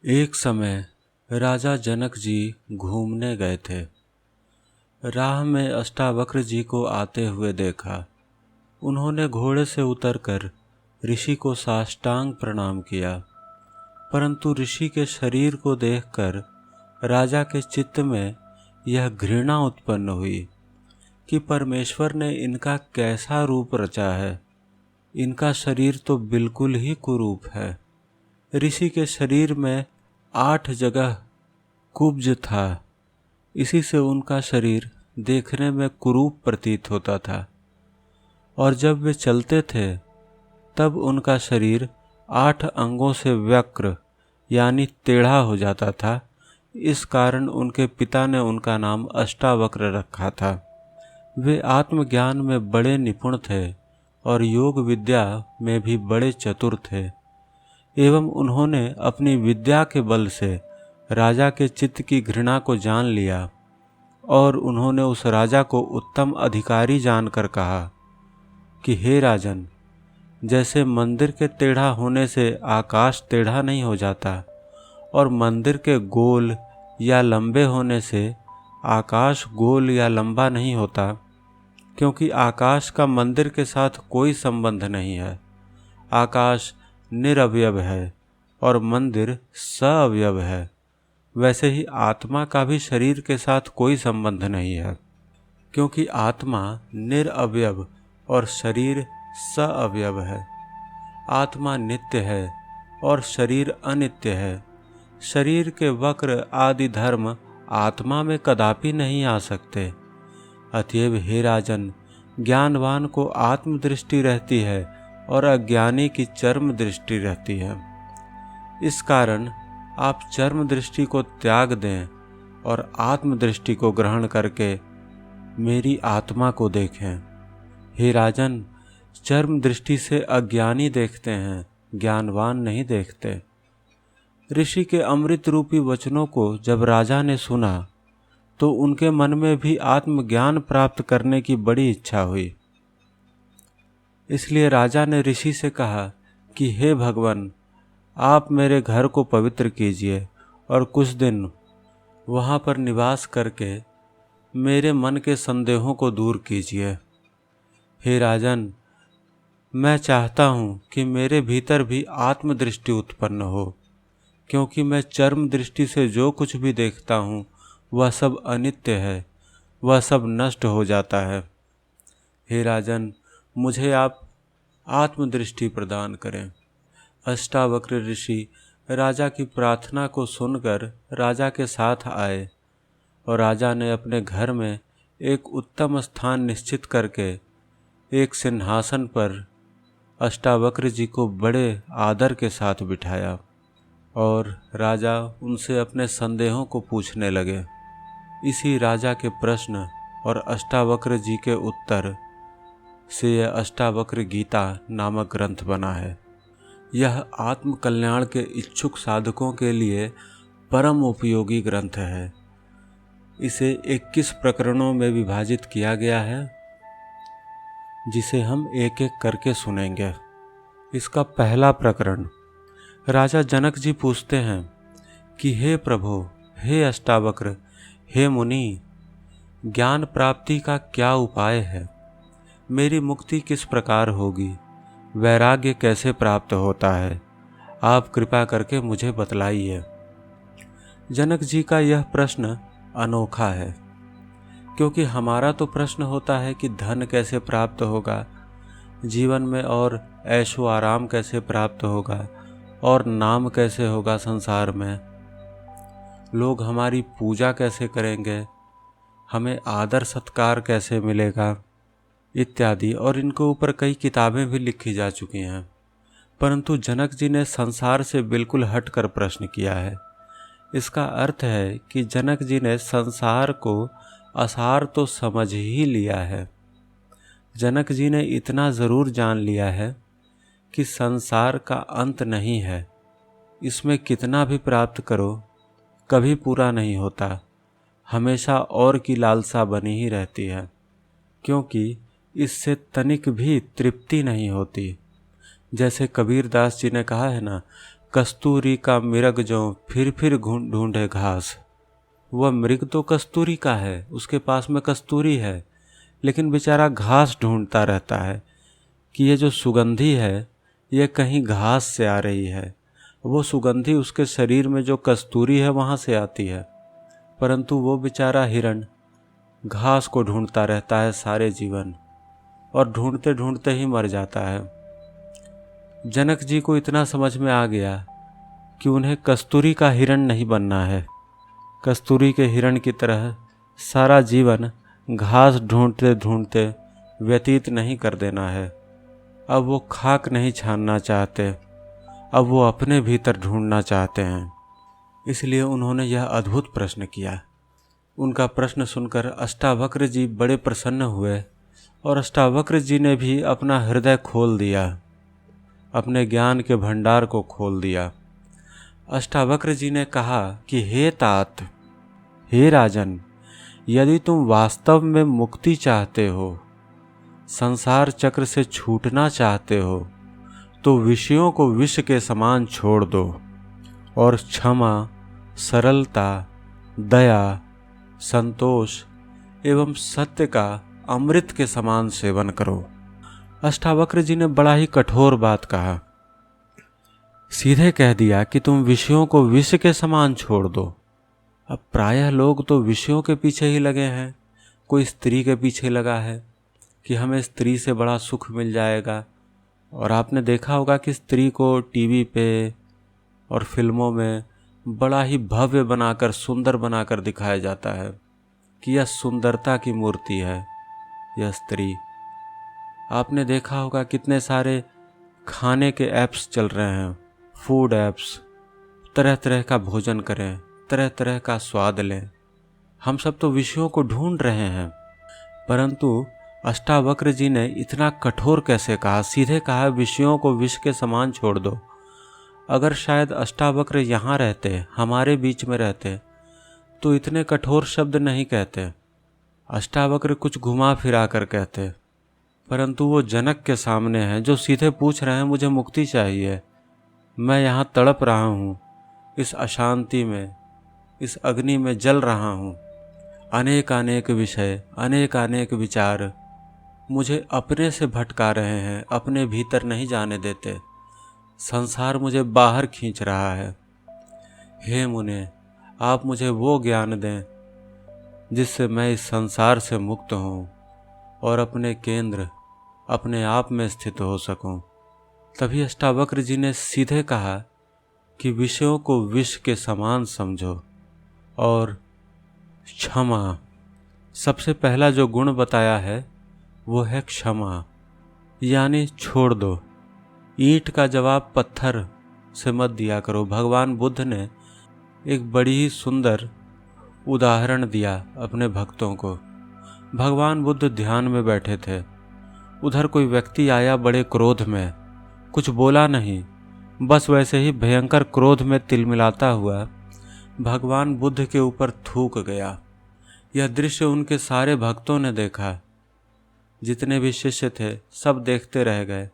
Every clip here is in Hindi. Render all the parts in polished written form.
एक समय राजा जनक जी घूमने गए थे। राह में अष्टावक्र जी को आते हुए देखा। उन्होंने घोड़े से उतरकर ऋषि को साष्टांग प्रणाम किया, परंतु ऋषि के शरीर को देखकर राजा के चित्त में यह घृणा उत्पन्न हुई कि परमेश्वर ने इनका कैसा रूप रचा है। इनका शरीर तो बिल्कुल ही कुरूप है। ऋषि के शरीर में 8 जगह कुब्ज था, इसी से उनका शरीर देखने में कुरूप प्रतीत होता था। और जब वे चलते थे तब उनका शरीर 8 अंगों से वक्र यानी टेढ़ा हो जाता था। इस कारण उनके पिता ने उनका नाम अष्टावक्र रखा था। वे आत्मज्ञान में बड़े निपुण थे और योग विद्या में भी बड़े चतुर थे, एवं उन्होंने अपनी विद्या के बल से राजा के चित्त की घृणा को जान लिया और उन्होंने उस राजा को उत्तम अधिकारी जानकर कहा कि हे राजन, जैसे मंदिर के टेढ़ा होने से आकाश टेढ़ा नहीं हो जाता और मंदिर के गोल या लंबे होने से आकाश गोल या लंबा नहीं होता, क्योंकि आकाश का मंदिर के साथ कोई संबंध नहीं है। आकाश निरवयव है और मंदिर सअवयव है। वैसे ही आत्मा का भी शरीर के साथ कोई संबंध नहीं है, क्योंकि आत्मा निरअवयव और शरीर सअवयव है। आत्मा नित्य है और शरीर अनित्य है। शरीर के वक्र आदि धर्म आत्मा में कदापि नहीं आ सकते। अतएव हे राजन, ज्ञानवान को आत्मदृष्टि रहती है और अज्ञानी की चर्म दृष्टि रहती है। इस कारण आप चर्म दृष्टि को त्याग दें और आत्मदृष्टि को ग्रहण करके मेरी आत्मा को देखें। हे राजन, चर्म दृष्टि से अज्ञानी देखते हैं, ज्ञानवान नहीं देखते। ऋषि के अमृत रूपी वचनों को जब राजा ने सुना तो उनके मन में भी आत्मज्ञान प्राप्त करने की बड़ी इच्छा हुई। इसलिए राजा ने ऋषि से कहा कि हे भगवान, आप मेरे घर को पवित्र कीजिए और कुछ दिन वहाँ पर निवास करके मेरे मन के संदेहों को दूर कीजिए। हे राजन, मैं चाहता हूँ कि मेरे भीतर भी आत्मदृष्टि उत्पन्न हो, क्योंकि मैं चर्म दृष्टि से जो कुछ भी देखता हूँ वह सब अनित्य है, वह सब नष्ट हो जाता है। हे राजन, मुझे आप आत्मदृष्टि प्रदान करें। अष्टावक्र ऋषि राजा की प्रार्थना को सुनकर राजा के साथ आए और राजा ने अपने घर में एक उत्तम स्थान निश्चित करके एक सिंहासन पर अष्टावक्र जी को बड़े आदर के साथ बिठाया और राजा उनसे अपने संदेहों को पूछने लगे। इसी राजा के प्रश्न और अष्टावक्र जी के उत्तर से यह अष्टावक्र गीता नामक ग्रंथ बना है। यह आत्म कल्याण के इच्छुक साधकों के लिए परम उपयोगी ग्रंथ है। इसे 21 प्रकरणों में विभाजित किया गया है, जिसे हम एक एक करके सुनेंगे। इसका पहला प्रकरण। राजा जनक जी पूछते हैं कि हे प्रभु, हे अष्टावक्र, हे मुनि, ज्ञान प्राप्ति का क्या उपाय है? मेरी मुक्ति किस प्रकार होगी? वैराग्य कैसे प्राप्त होता है? आप कृपा करके मुझे बतलाइए। जनक जी का यह प्रश्न अनोखा है, क्योंकि हमारा तो प्रश्न होता है कि धन कैसे प्राप्त होगा, जीवन में और ऐशो आराम कैसे प्राप्त होगा, और नाम कैसे होगा संसार में, लोग हमारी पूजा कैसे करेंगे, हमें आदर सत्कार कैसे मिलेगा इत्यादि। और इनके ऊपर कई किताबें भी लिखी जा चुकी हैं। परंतु जनक जी ने संसार से बिल्कुल हटकर प्रश्न किया है। इसका अर्थ है कि जनक जी ने संसार को असार तो समझ ही लिया है। जनक जी ने इतना ज़रूर जान लिया है कि संसार का अंत नहीं है। इसमें कितना भी प्राप्त करो कभी पूरा नहीं होता, हमेशा और की लालसा बनी ही रहती है, क्योंकि इससे तनिक भी तृप्ति नहीं होती। जैसे कबीर दास जी ने कहा है ना, कस्तूरी का मृग जो फिर ढूंढे घास। वह मृग तो कस्तूरी का है, उसके पास में कस्तूरी है, लेकिन बेचारा घास ढूंढता रहता है कि ये जो सुगंधी है ये कहीं घास से आ रही है। वो सुगंधी उसके शरीर में जो कस्तूरी है वहाँ से आती है, परंतु वो बेचारा हिरण घास को ढूंढता रहता है सारे जीवन, और ढूंढते ढूंढते ही मर जाता है। जनक जी को इतना समझ में आ गया कि उन्हें कस्तूरी का हिरण नहीं बनना है। कस्तूरी के हिरण की तरह सारा जीवन घास ढूंढते ढूंढते व्यतीत नहीं कर देना है। अब वो खाक नहीं छानना चाहते, अब वो अपने भीतर ढूंढना चाहते हैं। इसलिए उन्होंने यह अद्भुत प्रश्न किया। उनका प्रश्न सुनकर अष्टावक्र जी बड़े प्रसन्न हुए और अष्टावक्र जी ने भी अपना हृदय खोल दिया, अपने ज्ञान के भंडार को खोल दिया। अष्टावक्र जी ने कहा कि हे तात, हे राजन, यदि तुम वास्तव में मुक्ति चाहते हो, संसार चक्र से छूटना चाहते हो, तो विषयों को विष के समान छोड़ दो और क्षमा, सरलता, दया, संतोष एवं सत्य का अमृत के समान सेवन करो। अष्टावक्र जी ने बड़ा ही कठोर बात कहा। सीधे कह दिया कि तुम विषयों को विष के समान छोड़ दो। अब प्रायः लोग तो विषयों के पीछे ही लगे हैं। कोई स्त्री के पीछे लगा है कि हमें स्त्री से बड़ा सुख मिल जाएगा, और आपने देखा होगा कि स्त्री को टीवी पे और फिल्मों में बड़ा ही भव्य बनाकर, सुंदर बनाकर दिखाया जाता है कि यह सुंदरता की मूर्ति है यह स्त्री। आपने देखा होगा कितने सारे खाने के ऐप्स चल रहे हैं, फूड ऐप्स, तरह तरह का भोजन करें, तरह तरह का स्वाद लें। हम सब तो विषयों को ढूंढ रहे हैं, परंतु अष्टावक्र जी ने इतना कठोर कैसे कहा? सीधे कहा विषयों को विष के समान छोड़ दो। अगर शायद अष्टावक्र यहाँ रहते, हमारे बीच में रहते, तो इतने कठोर शब्द नहीं कहते। अष्टावक्र कुछ घुमा फिरा कर कहते, परंतु वो जनक के सामने हैं जो सीधे पूछ रहे हैं मुझे मुक्ति चाहिए, मैं यहाँ तड़प रहा हूँ, इस अशांति में, इस अग्नि में जल रहा हूँ। अनेक अनेक विषय, अनेक अनेक विचार मुझे अपने से भटका रहे हैं, अपने भीतर नहीं जाने देते। संसार मुझे बाहर खींच रहा है। हे मुने, आप मुझे वो ज्ञान दें जिससे मैं इस संसार से मुक्त हूँ और अपने केंद्र, अपने आप में स्थित हो सकूं। तभी अष्टावक्र जी ने सीधे कहा कि विषयों को विष के समान समझो और क्षमा। सबसे पहला जो गुण बताया है वो है क्षमा, यानी छोड़ दो। ईंट का जवाब पत्थर से मत दिया करो। भगवान बुद्ध ने एक बड़ी ही सुंदर उदाहरण दिया अपने भक्तों को। भगवान बुद्ध ध्यान में बैठे थे, उधर कोई व्यक्ति आया बड़े क्रोध में, कुछ बोला नहीं, बस वैसे ही भयंकर क्रोध में तिलमिलाता हुआ भगवान बुद्ध के ऊपर थूक गया। यह दृश्य उनके सारे भक्तों ने देखा, जितने भी शिष्य थे सब देखते रह गए।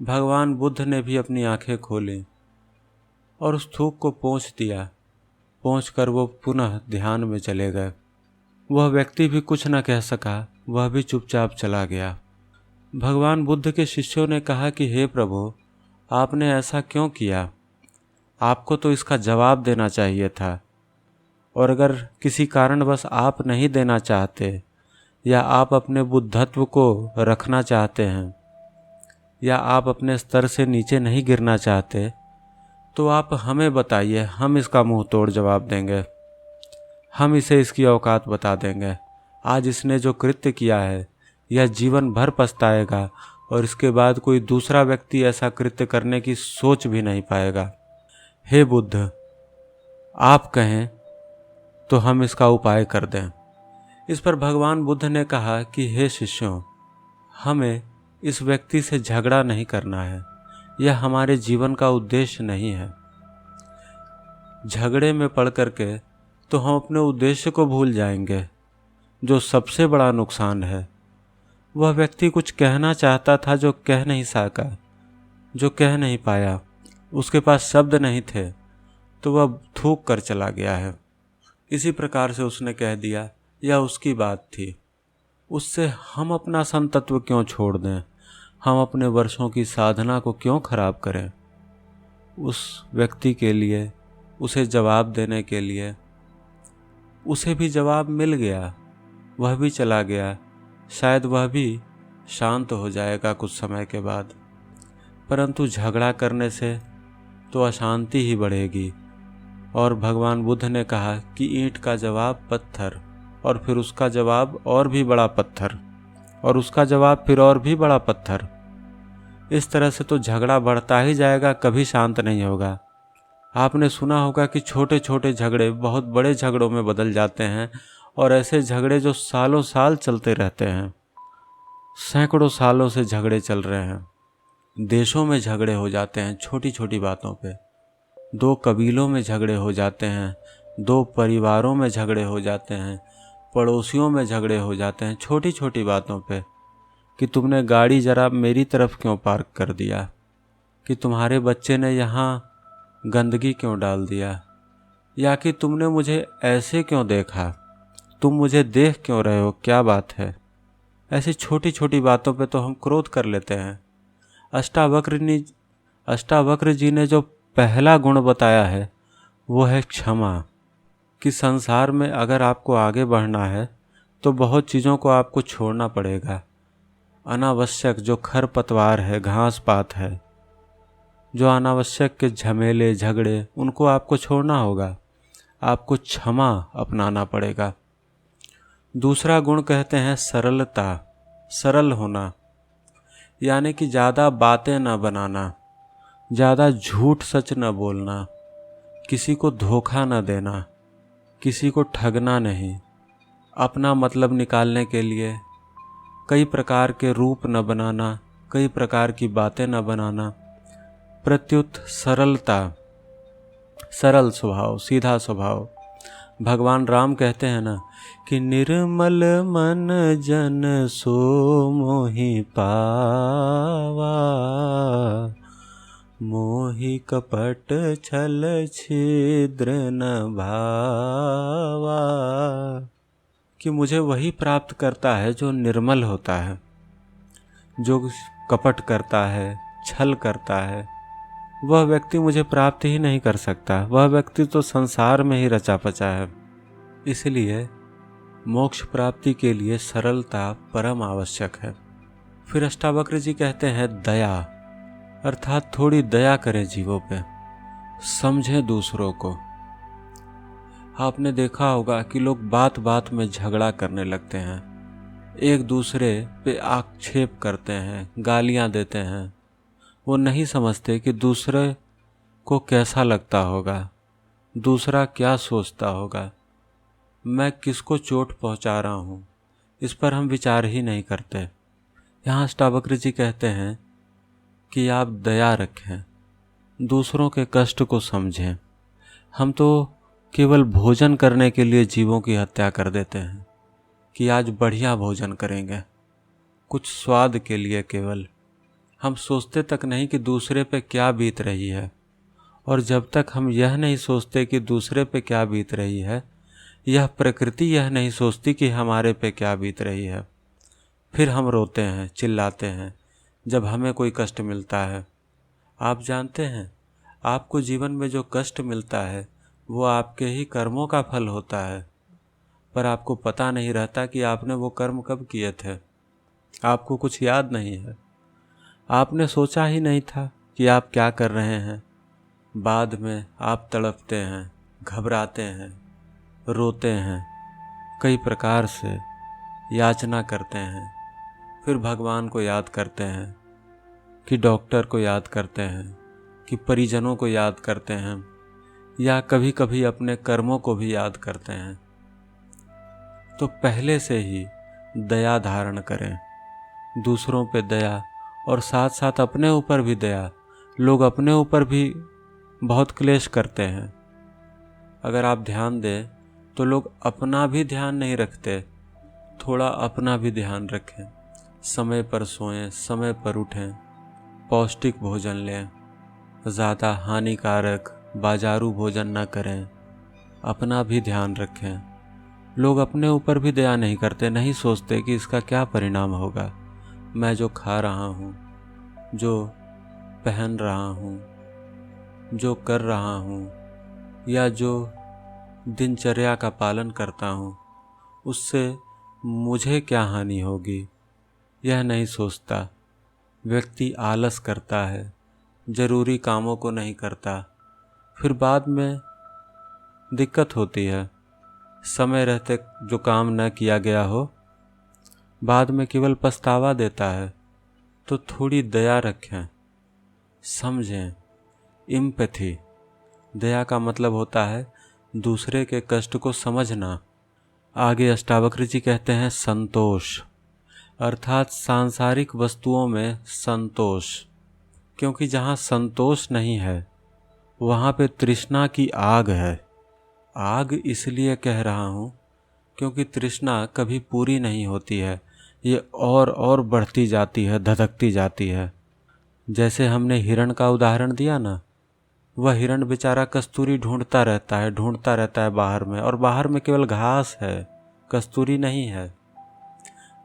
भगवान बुद्ध ने भी अपनी आंखें खोली और उस थूक को पोंछ दिया। पोंछ कर वो पुनः ध्यान में चले गए। वह व्यक्ति भी कुछ न कह सका, वह भी चुपचाप चला गया। भगवान बुद्ध के शिष्यों ने कहा कि हे प्रभु, आपने ऐसा क्यों किया? आपको तो इसका जवाब देना चाहिए था, और अगर किसी कारणवश आप नहीं देना चाहते, या आप अपने बुद्धत्व को रखना चाहते हैं, या आप अपने स्तर से नीचे नहीं गिरना चाहते, तो आप हमें बताइए, हम इसका मुंह तोड़ जवाब देंगे, हम इसे इसकी औकात बता देंगे। आज इसने जो कृत्य किया है यह जीवन भर पछताएगा, और इसके बाद कोई दूसरा व्यक्ति ऐसा कृत्य करने की सोच भी नहीं पाएगा। हे बुद्ध, आप कहें तो हम इसका उपाय कर दें। इस पर भगवान बुद्ध ने कहा कि हे शिष्यों, हमें इस व्यक्ति से झगड़ा नहीं करना है, यह हमारे जीवन का उद्देश्य नहीं है। झगड़े में पड़ करके तो हम अपने उद्देश्य को भूल जाएंगे। जो सबसे बड़ा नुकसान है, वह व्यक्ति कुछ कहना चाहता था जो कह नहीं सका, जो कह नहीं पाया, उसके पास शब्द नहीं थे तो वह थूक कर चला गया है। इसी प्रकार से उसने कह दिया, यह उसकी बात थी। उससे हम अपना संतत्व क्यों छोड़ दें? हम अपने वर्षों की साधना को क्यों खराब करें? उस व्यक्ति के लिए, उसे जवाब देने के लिए, उसे भी जवाब मिल गया, वह भी चला गया। शायद वह भी शांत हो जाएगा कुछ समय के बाद, परंतु झगड़ा करने से तो अशांति ही बढ़ेगी। और भगवान बुद्ध ने कहा कि ईंट का जवाब पत्थर, और फिर उसका जवाब और भी बड़ा पत्थर, और उसका जवाब फिर और भी बड़ा पत्थर। इस तरह से तो झगड़ा बढ़ता ही जाएगा, कभी शांत नहीं होगा। आपने सुना होगा कि छोटे छोटे झगड़े बहुत बड़े झगड़ों में बदल जाते हैं, और ऐसे झगड़े जो सालों साल चलते रहते हैं। सैकड़ों सालों से झगड़े चल रहे हैं, देशों में झगड़े हो जाते हैं छोटी छोटी बातों पे, दो कबीलों में झगड़े हो जाते हैं, दो परिवारों में झगड़े हो जाते हैं, पड़ोसियों में झगड़े हो जाते हैं छोटी छोटी बातों पे, कि तुमने गाड़ी जरा मेरी तरफ क्यों पार्क कर दिया, कि तुम्हारे बच्चे ने यहाँ गंदगी क्यों डाल दिया, या कि तुमने मुझे ऐसे क्यों देखा, तुम मुझे देख क्यों रहे हो, क्या बात है। ऐसी छोटी छोटी बातों पे तो हम क्रोध कर लेते हैं। अष्टावक्र जी ने जो पहला गुण बताया है वो है क्षमा, कि संसार में अगर आपको आगे बढ़ना है तो बहुत चीज़ों को आपको छोड़ना पड़ेगा। अनावश्यक जो खरपतवार है, घास पात है, जो अनावश्यक के झमेले झगड़े, उनको आपको छोड़ना होगा। आपको क्षमा अपनाना पड़ेगा। दूसरा गुण कहते हैं सरलता, सरल होना, यानी कि ज़्यादा बातें न बनाना, ज़्यादा झूठ सच न बोलना, किसी को धोखा न देना, किसी को ठगना नहीं, अपना मतलब निकालने के लिए कई प्रकार के रूप न बनाना, कई प्रकार की बातें न बनाना। प्रत्युत सरलता, सरल स्वभाव, सीधा स्वभाव। भगवान राम कहते हैं ना कि निर्मल मन जन सो मोहि पावा, मोहि कपट छल छिद्र न भावा, कि मुझे वही प्राप्त करता है जो निर्मल होता है, जो कपट करता है, छल करता है, वह व्यक्ति मुझे प्राप्त ही नहीं कर सकता। वह व्यक्ति तो संसार में ही रचा पचा है। इसलिए मोक्ष प्राप्ति के लिए सरलता परम आवश्यक है। फिर अष्टावक्र जी कहते हैं दया, अर्थात थोड़ी दया करें जीवों पे, समझें दूसरों को। आपने देखा होगा कि लोग बात बात में झगड़ा करने लगते हैं, एक दूसरे पे आक्षेप करते हैं, गालियां देते हैं। वो नहीं समझते कि दूसरे को कैसा लगता होगा, दूसरा क्या सोचता होगा, मैं किसको चोट पहुंचा रहा हूँ, इस पर हम विचार ही नहीं करते। यहाँ अष्टावक्र जी कहते हैं कि आप दया रखें, दूसरों के कष्ट को समझें। हम तो केवल भोजन करने के लिए जीवों की हत्या कर देते हैं कि आज बढ़िया भोजन करेंगे, कुछ स्वाद के लिए केवल। हम सोचते तक नहीं कि दूसरे पे क्या बीत रही है। और जब तक हम यह नहीं सोचते कि दूसरे पे क्या बीत रही है, यह प्रकृति यह नहीं सोचती कि हमारे पे क्या बीत रही है, फिर हम रोते हैं, चिल्लाते हैं जब हमें कोई कष्ट मिलता है। आप जानते हैं, आपको जीवन में जो कष्ट मिलता है वो आपके ही कर्मों का फल होता है, पर आपको पता नहीं रहता कि आपने वो कर्म कब किए थे। आपको कुछ याद नहीं है, आपने सोचा ही नहीं था कि आप क्या कर रहे हैं। बाद में आप तड़पते हैं, घबराते हैं, रोते हैं, कई प्रकार से याचना करते हैं, फिर भगवान को याद करते हैं, कि डॉक्टर को याद करते हैं, कि परिजनों को याद करते हैं, या कभी कभी अपने कर्मों को भी याद करते हैं। तो पहले से ही दया धारण करें, दूसरों पे दया, और साथ साथ अपने ऊपर भी दया। लोग अपने ऊपर भी बहुत क्लेश करते हैं। अगर आप ध्यान दें तो लोग अपना भी ध्यान नहीं रखते, थोड़ा अपना भी ध्यान रखें। समय पर सोएं, समय पर उठें, पौष्टिक भोजन लें, ज़्यादा हानिकारक बाजारू भोजन न करें, अपना भी ध्यान रखें। लोग अपने ऊपर भी दया नहीं करते, नहीं सोचते कि इसका क्या परिणाम होगा। मैं जो खा रहा हूँ, जो पहन रहा हूँ, जो कर रहा हूँ, या जो दिनचर्या का पालन करता हूँ, उससे मुझे क्या हानि होगी, यह नहीं सोचता। व्यक्ति आलस करता है, जरूरी कामों को नहीं करता, फिर बाद में दिक्कत होती है। समय रहते जो काम न किया गया हो, बाद में केवल पछतावा देता है। तो थोड़ी दया रखें, समझें। एम्पैथी, दया का मतलब होता है दूसरे के कष्ट को समझना। आगे अष्टावक्र जी कहते हैं संतोष, अर्थात सांसारिक वस्तुओं में संतोष। क्योंकि जहाँ संतोष नहीं है वहाँ पे तृष्णा की आग है। आग इसलिए कह रहा हूँ क्योंकि तृष्णा कभी पूरी नहीं होती है, ये और बढ़ती जाती है, धधकती जाती है। जैसे हमने हिरण का उदाहरण दिया ना, वह हिरण बेचारा कस्तूरी ढूंढता रहता है बाहर में, और बाहर में केवल घास है, कस्तूरी नहीं है।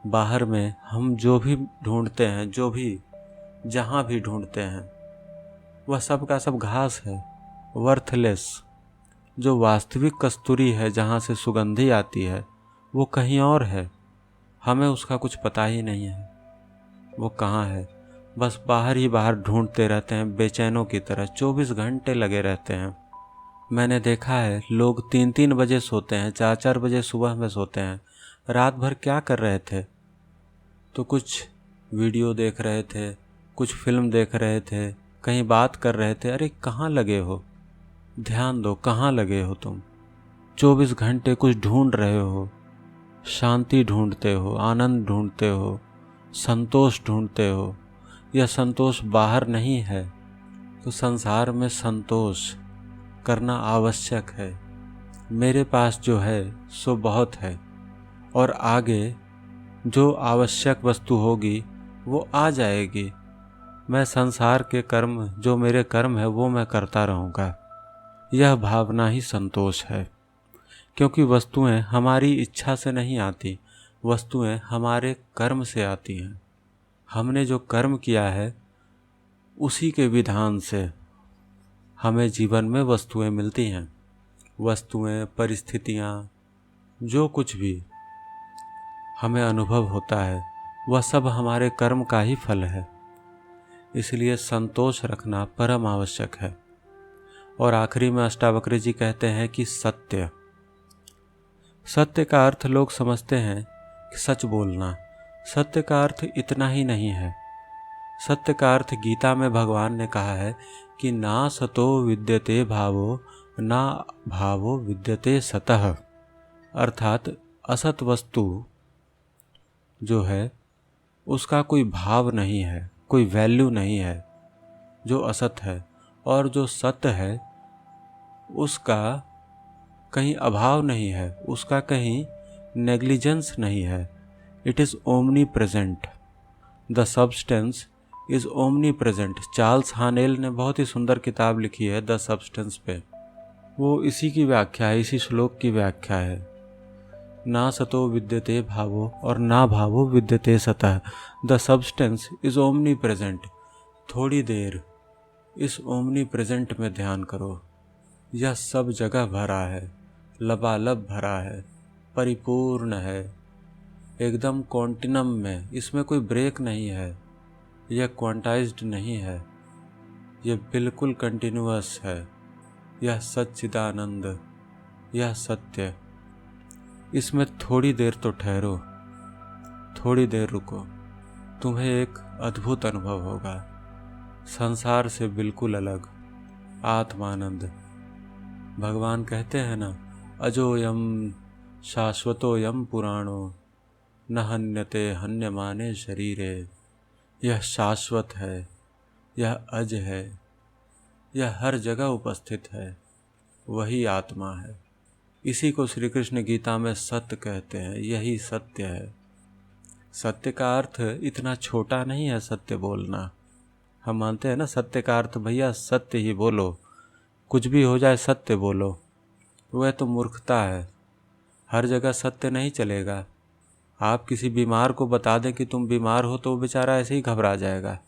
बाहर में हम जो भी ढूंढते हैं, जो भी जहाँ भी ढूंढते हैं, वह सब का सब घास है, वर्थलेस। जो वास्तविक कस्तूरी है, जहाँ से सुगंधी आती है, वो कहीं और है। हमें उसका कुछ पता ही नहीं है वो कहाँ है। बस बाहर ही बाहर ढूंढते रहते हैं, बेचैनों की तरह 24 घंटे लगे रहते हैं। मैंने देखा है लोग 3-3 बजे सोते हैं, 4-4 बजे सुबह में सोते हैं। रात भर क्या कर रहे थे? तो कुछ वीडियो देख रहे थे, कुछ फिल्म देख रहे थे, कहीं बात कर रहे थे। अरे कहाँ लगे हो? ध्यान दो, कहाँ लगे हो तुम? 24 घंटे कुछ ढूंढ रहे हो, शांति ढूंढते हो, आनंद ढूंढते हो, संतोष ढूंढते हो। यह संतोष बाहर नहीं है, तो संसार में संतोष करना आवश्यक है। मेरे पास जो है सो बहुत है, और आगे जो आवश्यक वस्तु होगी वो आ जाएगी। मैं संसार के कर्म, जो मेरे कर्म है वो मैं करता रहूँगा। यह भावना ही संतोष है। क्योंकि वस्तुएं हमारी इच्छा से नहीं आती, वस्तुएं हमारे कर्म से आती हैं। हमने जो कर्म किया है उसी के विधान से हमें जीवन में वस्तुएं मिलती हैं। वस्तुएं, परिस्थितियाँ, जो कुछ भी हमें अनुभव होता है वह सब हमारे कर्म का ही फल है। इसलिए संतोष रखना परम आवश्यक है। और आखिरी में अष्टावक्र जी कहते हैं कि सत्य। सत्य का अर्थ लोग समझते हैं कि सच बोलना। सत्य का अर्थ इतना ही नहीं है। सत्य का अर्थ गीता में भगवान ने कहा है कि ना सतो विद्यते भावो, ना भावो विद्यते सतः। अर्थात असत वस्तु जो है उसका कोई भाव नहीं है, कोई वैल्यू नहीं है जो असत है, और जो सत्य है उसका कहीं अभाव नहीं है, उसका कहीं नेग्लिजेंस नहीं है। It is omni present, the substance is omni present. Charles Haanel ने बहुत ही सुंदर किताब लिखी है द सब्सटेंस पे। वो इसी की व्याख्या है, इसी श्लोक की व्याख्या है। ना सतो विद्यते भावो और ना भावो विद्यते सतः। The substance is omni present. थोड़ी देर इस ओमनी प्रेजेंट में ध्यान करो। यह सब जगह भरा है, लबालब भरा है, परिपूर्ण है, एकदम कॉन्टिनम में। इसमें कोई ब्रेक नहीं है, यह क्वांटाइज्ड नहीं है, यह बिल्कुल कंटिन्यूअस है। यह सच्चिदानंद, यह सत्य। इसमें थोड़ी देर तो ठहरो, थोड़ी देर रुको, तुम्हें एक अद्भुत अनुभव होगा, संसार से बिल्कुल अलग आत्मानंद। भगवान कहते हैं ना, अजोयम शाश्वतोयम पुराणो न हन्यते हन्यमाने शरीरे। यह शाश्वत है, यह अज है, यह हर जगह उपस्थित है, वही आत्मा है। इसी को श्री कृष्ण गीता में सत्य कहते हैं। यही सत्य है। सत्य का अर्थ इतना छोटा नहीं है सत्य बोलना। हम मानते हैं ना सत्य का अर्थ भैया सत्य ही बोलो, कुछ भी हो जाए सत्य बोलो। वह तो मूर्खता है, हर जगह सत्य नहीं चलेगा। आप किसी बीमार को बता दें कि तुम बीमार हो तो वो बेचारा ऐसे ही घबरा जाएगा।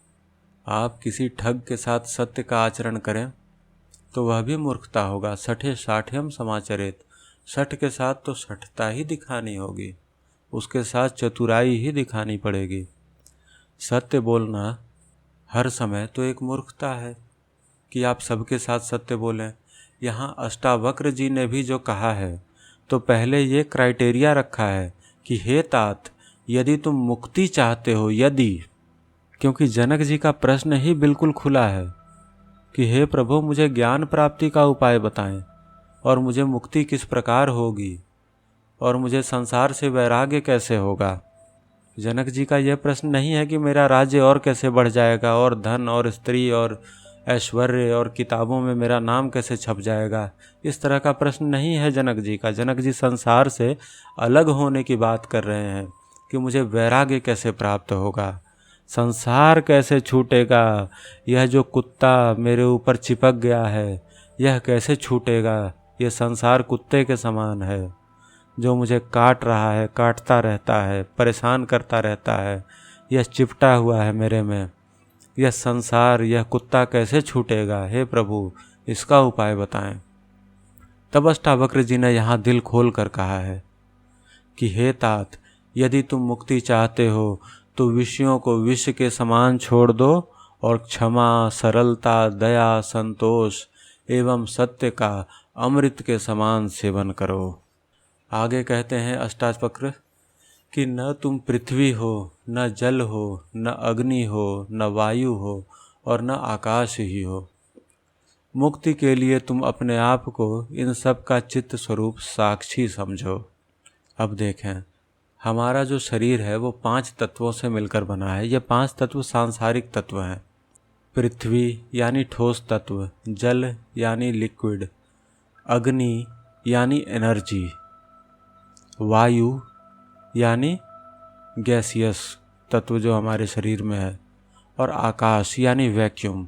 आप किसी ठग के साथ सत्य का आचरण करें तो वह भी मूर्खता होगा। सठे साठ्यम समाचरित, सठ के साथ तो सठता ही दिखानी होगी, उसके साथ चतुराई ही दिखानी पड़ेगी। सत्य बोलना हर समय तो एक मूर्खता है कि आप सबके साथ सत्य बोलें। यहाँ अष्टावक्र जी ने भी जो कहा है तो पहले ये क्राइटेरिया रखा है कि हे तात यदि तुम मुक्ति चाहते हो, यदि, क्योंकि जनक जी का प्रश्न ही बिल्कुल खुला है कि हे प्रभु मुझे ज्ञान प्राप्ति का उपाय बताएं और मुझे मुक्ति किस प्रकार होगी और मुझे संसार से वैराग्य कैसे होगा। जनक जी का यह प्रश्न नहीं है कि मेरा राज्य और कैसे बढ़ जाएगा और धन और स्त्री और ऐश्वर्य और किताबों में मेरा नाम कैसे छप जाएगा। इस तरह का प्रश्न नहीं है जनक जी का। जनक जी संसार से अलग होने की बात कर रहे हैं कि मुझे वैराग्य कैसे प्राप्त होगा, संसार कैसे छूटेगा, यह जो कुत्ता मेरे ऊपर चिपक गया है यह कैसे छूटेगा। यह संसार कुत्ते के समान है जो मुझे काट रहा है, काटता रहता है, परेशान करता रहता है, यह चिपटा हुआ है मेरे में। यह संसार, यह कुत्ता कैसे छूटेगा, हे प्रभु इसका उपाय बताएं। तब अष्टावक्र जी ने यहाँ दिल खोल कर कहा है कि हे तात यदि तुम मुक्ति चाहते हो तो विषयों को विष के समान छोड़ दो और क्षमा, सरलता, दया, संतोष एवं सत्य का अमृत के समान सेवन करो। आगे कहते हैं अष्टावक्र कि न तुम पृथ्वी हो, न जल हो, न अग्नि हो, न वायु हो और न आकाश ही हो। मुक्ति के लिए तुम अपने आप को इन सब का चित्त स्वरूप साक्षी समझो। अब देखें, हमारा जो शरीर है वो 5 तत्वों से मिलकर बना है। ये 5 तत्व सांसारिक तत्व हैं। पृथ्वी यानी ठोस तत्व, जल यानी लिक्विड, अग्नि यानी एनर्जी, वायु यानी गैसियस तत्व जो हमारे शरीर में है, और आकाश यानी वैक्यूम।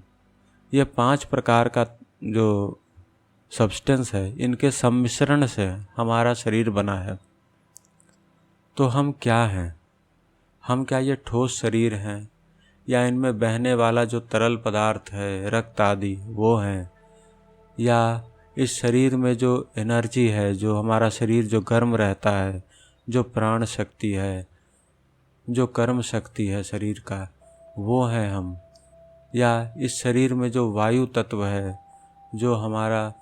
ये 5 प्रकार का जो सब्सटेंस है इनके सम्मिश्रण से हमारा शरीर बना है। तो हम क्या हैं? हम क्या ये ठोस शरीर हैं या इनमें बहने वाला जो तरल पदार्थ है, रक्त आदि, वो हैं, या इस शरीर में जो एनर्जी है, जो हमारा शरीर जो गर्म रहता है, जो प्राण शक्ति है, जो कर्म शक्ति है शरीर का, वो है हम, या इस शरीर में जो वायु तत्व है, जो हमारा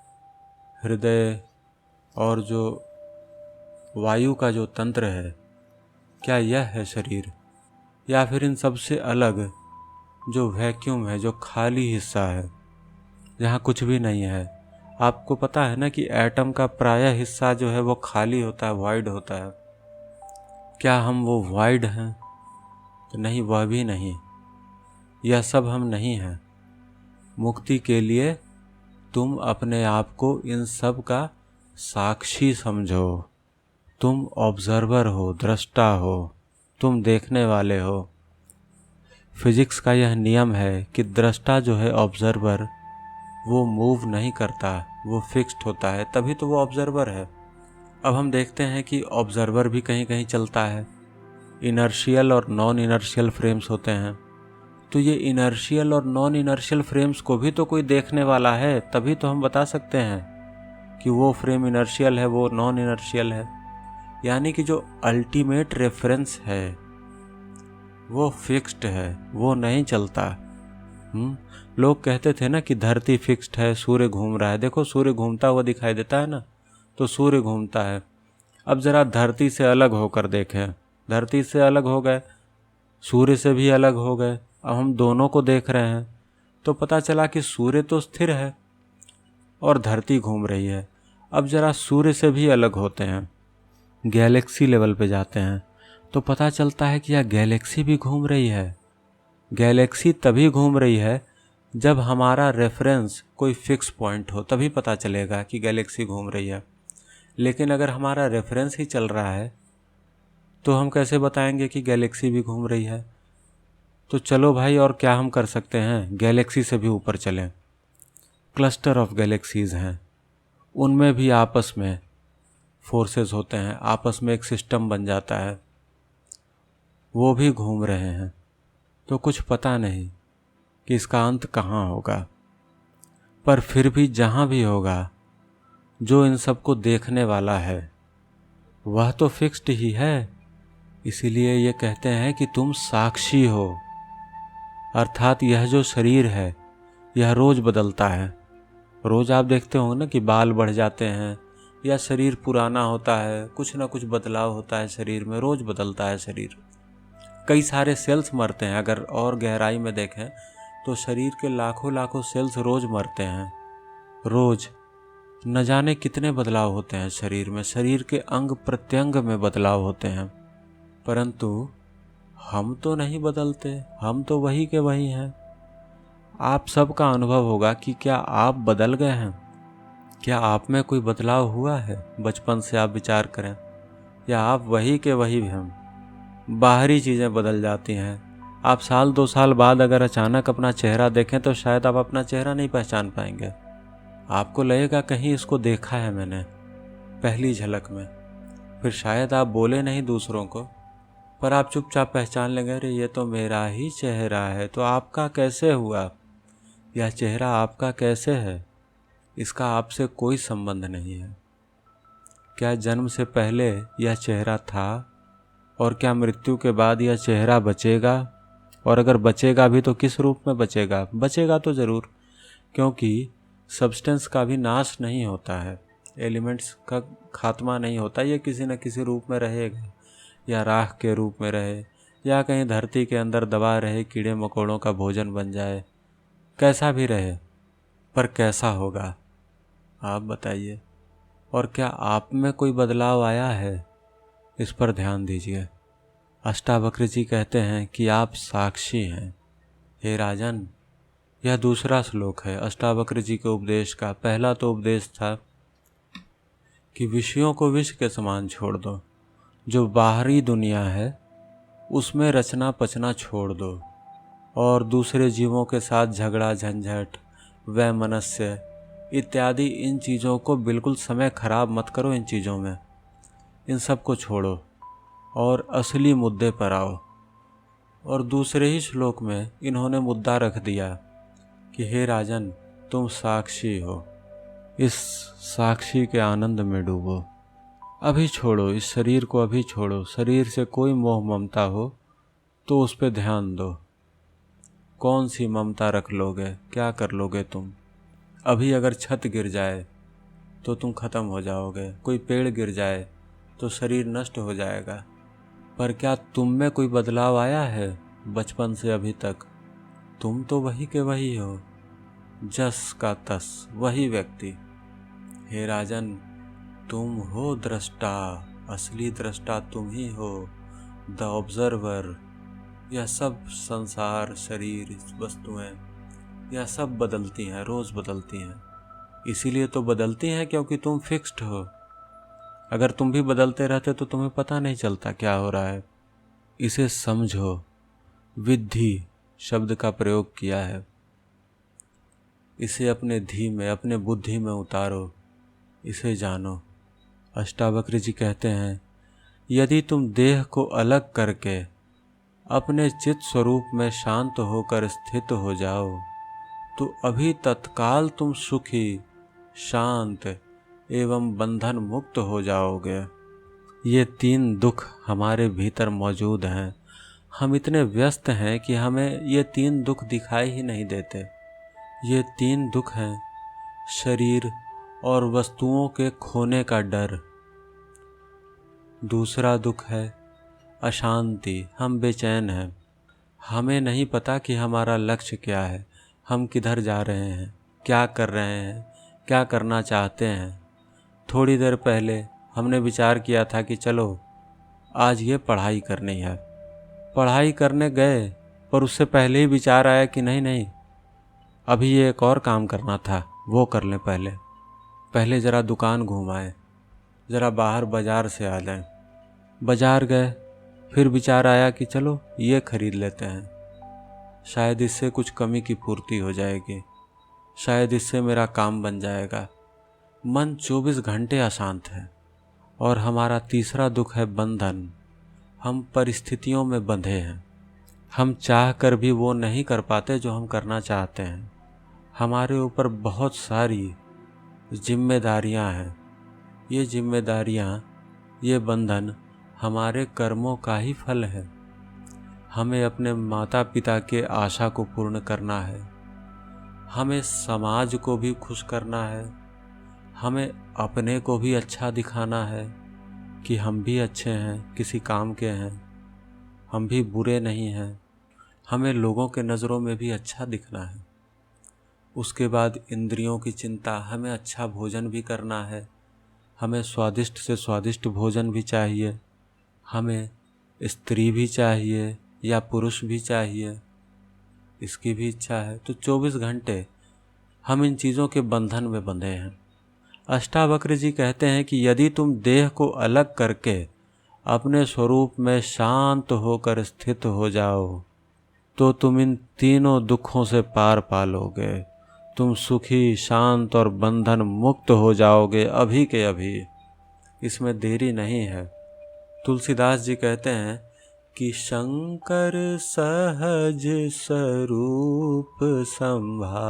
हृदय और जो वायु का जो तंत्र है, क्या यह है शरीर? या फिर इन सब से अलग जो वैक्यूम है, जो खाली हिस्सा है जहाँ कुछ भी नहीं है। आपको पता है ना कि एटम का प्रायः हिस्सा जो है वो खाली होता है, वॉइड होता है। क्या हम वो वॉइड हैं? तो नहीं, वह भी नहीं। यह सब हम नहीं हैं। मुक्ति के लिए तुम अपने आप को इन सब का साक्षी समझो। तुम ऑब्जर्वर हो, दृष्टा हो, तुम देखने वाले हो। फिजिक्स का यह नियम है कि दृष्टा जो है, ऑब्जर्वर, वो मूव नहीं करता, वो फिक्स्ड होता है, तभी तो वो ऑब्जर्वर है। अब हम देखते हैं कि ऑब्जर्वर भी कहीं कहीं चलता है। इनर्शियल और नॉन इनर्शियल फ्रेम्स होते हैं। तो ये इनर्शियल और नॉन इनर्शियल फ्रेम्स को भी तो कोई देखने वाला है, तभी तो हम बता सकते हैं कि वो फ्रेम इनर्शियल है, वो नॉन इनर्शियल है। यानी कि जो अल्टीमेट रेफरेंस है वो फिक्स्ड है, वो नहीं चलता। लोग कहते थे ना कि धरती फिक्स्ड है, सूर्य घूम रहा है। देखो सूर्य घूमता हुआ दिखाई देता है ना, तो सूर्य घूमता है। अब जरा धरती से अलग होकर देखें, धरती से अलग हो गए, सूर्य से भी अलग हो गए, अब हम दोनों को देख रहे हैं तो पता चला कि सूर्य तो स्थिर है और धरती घूम रही है। अब जरा सूर्य से भी अलग होते हैं, गैलेक्सी लेवल पे जाते हैं, तो पता चलता है कि यह गैलेक्सी भी घूम रही है। गैलेक्सी तभी घूम रही है जब हमारा रेफरेंस कोई फिक्स पॉइंट हो, तभी पता चलेगा कि गैलेक्सी घूम रही है। लेकिन अगर हमारा रेफरेंस ही चल रहा है तो हम कैसे बताएंगे कि गैलेक्सी भी घूम रही है? तो चलो भाई, और क्या हम कर सकते हैं, गैलेक्सी से भी ऊपर चलें। क्लस्टर ऑफ गैलेक्सीज हैं, उनमें भी आपस में फोर्सेस होते हैं, आपस में एक सिस्टम बन जाता है, वो भी घूम रहे हैं। तो कुछ पता नहीं कि इसका अंत कहाँ होगा, पर फिर भी जहाँ भी होगा, जो इन सबको देखने वाला है वह तो फिक्स्ड ही है। इसीलिए ये कहते हैं कि तुम साक्षी हो, अर्थात यह जो शरीर है यह रोज बदलता है। रोज आप देखते होंगे ना कि बाल बढ़ जाते हैं या शरीर पुराना होता है, कुछ ना कुछ बदलाव होता है शरीर में, रोज बदलता है शरीर। कई सारे सेल्स मरते हैं, अगर और गहराई में देखें तो शरीर के लाखों लाखों सेल्स रोज मरते हैं। रोज न जाने कितने बदलाव होते हैं शरीर में, शरीर के अंग प्रत्यंग में बदलाव होते हैं, परंतु हम तो नहीं बदलते, हम तो वही के वही हैं। आप सबका अनुभव होगा कि क्या आप बदल गए हैं? क्या आप में कोई बदलाव हुआ है? बचपन से आप विचार करें, या आप वही के वही हैं? बाहरी चीज़ें बदल जाती हैं। आप साल 2 साल बाद अगर अचानक अपना चेहरा देखें तो शायद आप अपना चेहरा नहीं पहचान पाएंगे। आपको लगेगा कहीं इसको देखा है मैंने पहली झलक में। फिर शायद आप बोले नहीं दूसरों को, पर आप चुपचाप पहचान लेंगे, अरे ये तो मेरा ही चेहरा है। तो आपका कैसे हुआ? यह चेहरा आपका कैसे है? इसका आपसे कोई संबंध नहीं है। क्या जन्म से पहले यह चेहरा था, और क्या मृत्यु के बाद यह चेहरा बचेगा? और अगर बचेगा भी तो किस रूप में बचेगा? बचेगा तो ज़रूर, क्योंकि सब्सटेंस का भी नाश नहीं होता है, एलिमेंट्स का खात्मा नहीं होता, ये किसी न किसी रूप में रहेगा, या राख के रूप में रहे, या कहीं धरती के अंदर दबा रहे, कीड़े मकोड़ों का भोजन बन जाए, कैसा भी रहे, पर कैसा होगा आप बताइए। और क्या आप में कोई बदलाव आया है? इस पर ध्यान दीजिए। अष्टावक्र जी कहते हैं कि आप साक्षी हैं। हे राजन, यह दूसरा श्लोक है अष्टावक्र जी के उपदेश का। पहला तो उपदेश था कि विषयों को विष के समान छोड़ दो, जो बाहरी दुनिया है उसमें रचना पचना छोड़ दो, और दूसरे जीवों के साथ झगड़ा झंझट वैमनस्य इत्यादि इन चीज़ों को बिल्कुल समय खराब मत करो। इन चीज़ों में इन सब को छोड़ो और असली मुद्दे पर आओ। और दूसरे ही श्लोक में इन्होंने मुद्दा रख दिया कि हे राजन, तुम साक्षी हो, इस साक्षी के आनंद में डूबो। अभी छोड़ो इस शरीर को, अभी छोड़ो। शरीर से कोई मोह ममता हो तो उस पर ध्यान दो। कौन सी ममता रख लोगे? क्या कर लोगे तुम? अभी अगर छत गिर जाए तो तुम खत्म हो जाओगे, कोई पेड़ गिर जाए तो शरीर नष्ट हो जाएगा, पर क्या तुम में कोई बदलाव आया है बचपन से अभी तक? तुम तो वही के वही हो, जस का तस, वही व्यक्ति। हे राजन, तुम हो दृष्टा, असली दृष्टा तुम ही हो, द ऑब्जर्वर। यह सब संसार, शरीर, वस्तुएं, यह सब बदलती हैं, रोज बदलती हैं। इसीलिए तो बदलती हैं क्योंकि तुम फिक्स्ड हो। अगर तुम भी बदलते रहते तो तुम्हें पता नहीं चलता क्या हो रहा है। इसे समझो। विद्धि शब्द का प्रयोग किया है, इसे अपने धी में, अपने बुद्धि में उतारो, इसे जानो। अष्टावक्र जी कहते हैं, यदि तुम देह को अलग करके अपने चित्त स्वरूप में शांत होकर स्थित हो जाओ तो अभी तत्काल तुम सुखी, शांत एवं बंधन मुक्त हो जाओगे। ये 3 दुख हमारे भीतर मौजूद हैं। हम इतने व्यस्त हैं कि हमें ये 3 दुख दिखाई ही नहीं देते। ये 3 दुख हैं शरीर और वस्तुओं के खोने का डर। दूसरा दुख है अशांति, हम बेचैन हैं, हमें नहीं पता कि हमारा लक्ष्य क्या है, हम किधर जा रहे हैं, क्या कर रहे हैं, क्या करना चाहते हैं। थोड़ी देर पहले हमने विचार किया था कि चलो आज ये पढ़ाई करनी है, पढ़ाई करने गए, पर उससे पहले ही विचार आया कि नहीं नहीं, अभी ये एक और काम करना था, वो कर लें पहले ज़रा दुकान घुमाएं, ज़रा बाहर बाज़ार से आ जाएं। बाज़ार गए, फिर विचार आया कि चलो ये खरीद लेते हैं, शायद इससे कुछ कमी की पूर्ति हो जाएगी, शायद इससे मेरा काम बन जाएगा। मन 24 घंटे अशांत है और हमारा तीसरा दुख है बंधन। हम परिस्थितियों में बंधे हैं। हम चाह कर भी वो नहीं कर पाते जो हम करना चाहते हैं। हमारे ऊपर बहुत सारी जिम्मेदारियां हैं। ये जिम्मेदारियां, ये बंधन हमारे कर्मों का ही फल है। हमें अपने माता पिता के आशा को पूर्ण करना है, हमें समाज को भी खुश करना है, हमें अपने को भी अच्छा दिखाना है कि हम भी अच्छे हैं, किसी काम के हैं, हम भी बुरे नहीं हैं। हमें लोगों के नज़रों में भी अच्छा दिखना है। उसके बाद इंद्रियों की चिंता, हमें अच्छा भोजन भी करना है। हमें स्वादिष्ट से स्वादिष्ट भोजन भी चाहिए। हमें स्त्री भी चाहिए या पुरुष भी चाहिए, इसकी भी इच्छा है। तो 24 घंटे हम इन चीज़ों के बंधन में बंधे हैं। अष्टावक्र जी कहते हैं कि यदि तुम देह को अलग करके अपने स्वरूप में शांत होकर स्थित हो जाओ तो तुम इन तीनों दुखों से पार पालोगे। तुम सुखी, शांत और बंधन मुक्त हो जाओगे अभी के अभी। इसमें देरी नहीं है। तुलसीदास जी कहते हैं कि शंकर सहज स्वरूप संभारा,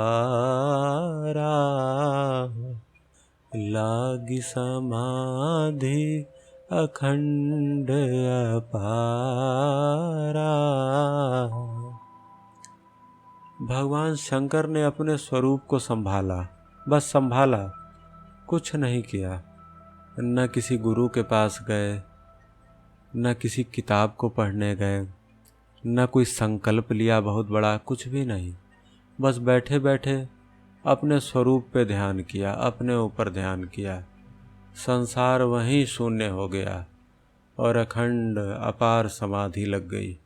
लागी समाधि अखंड अपारा। भगवान शंकर ने अपने स्वरूप को संभाला, बस संभाला, कुछ नहीं किया। न किसी गुरु के पास गए, न किसी किताब को पढ़ने गए, न कोई संकल्प लिया बहुत बड़ा, कुछ भी नहीं। बस बैठे बैठे अपने स्वरूप पे ध्यान किया, अपने ऊपर ध्यान किया। संसार वहीं शून्य हो गया और अखंड अपार समाधि लग गई।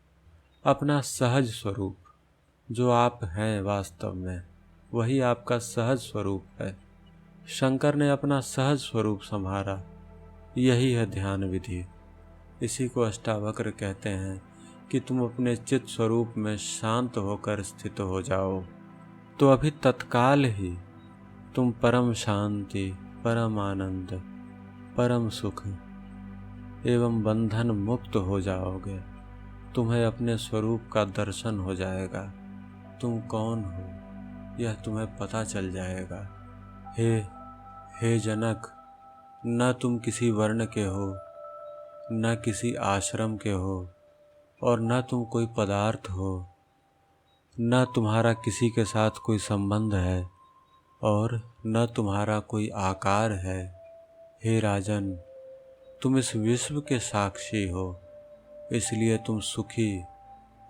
अपना सहज स्वरूप जो आप हैं वास्तव में, वही आपका सहज स्वरूप है। शंकर ने अपना सहज स्वरूप संभाला। यही है ध्यान विधि। इसी को अष्टावक्र कहते हैं कि तुम अपने चित्त स्वरूप में शांत होकर स्थित हो जाओ तो अभी तत्काल ही तुम परम शांति, परम आनंद, परम सुख एवं बंधन मुक्त हो जाओगे। तुम्हें अपने स्वरूप का दर्शन हो जाएगा। तुम कौन हो यह तुम्हें पता चल जाएगा। हे जनक, न तुम किसी वर्ण के हो, न किसी आश्रम के हो, और न तुम कोई पदार्थ हो, न तुम्हारा किसी के साथ कोई संबंध है और न तुम्हारा कोई आकार है। हे राजन, तुम इस विश्व के साक्षी हो, इसलिए तुम सुखी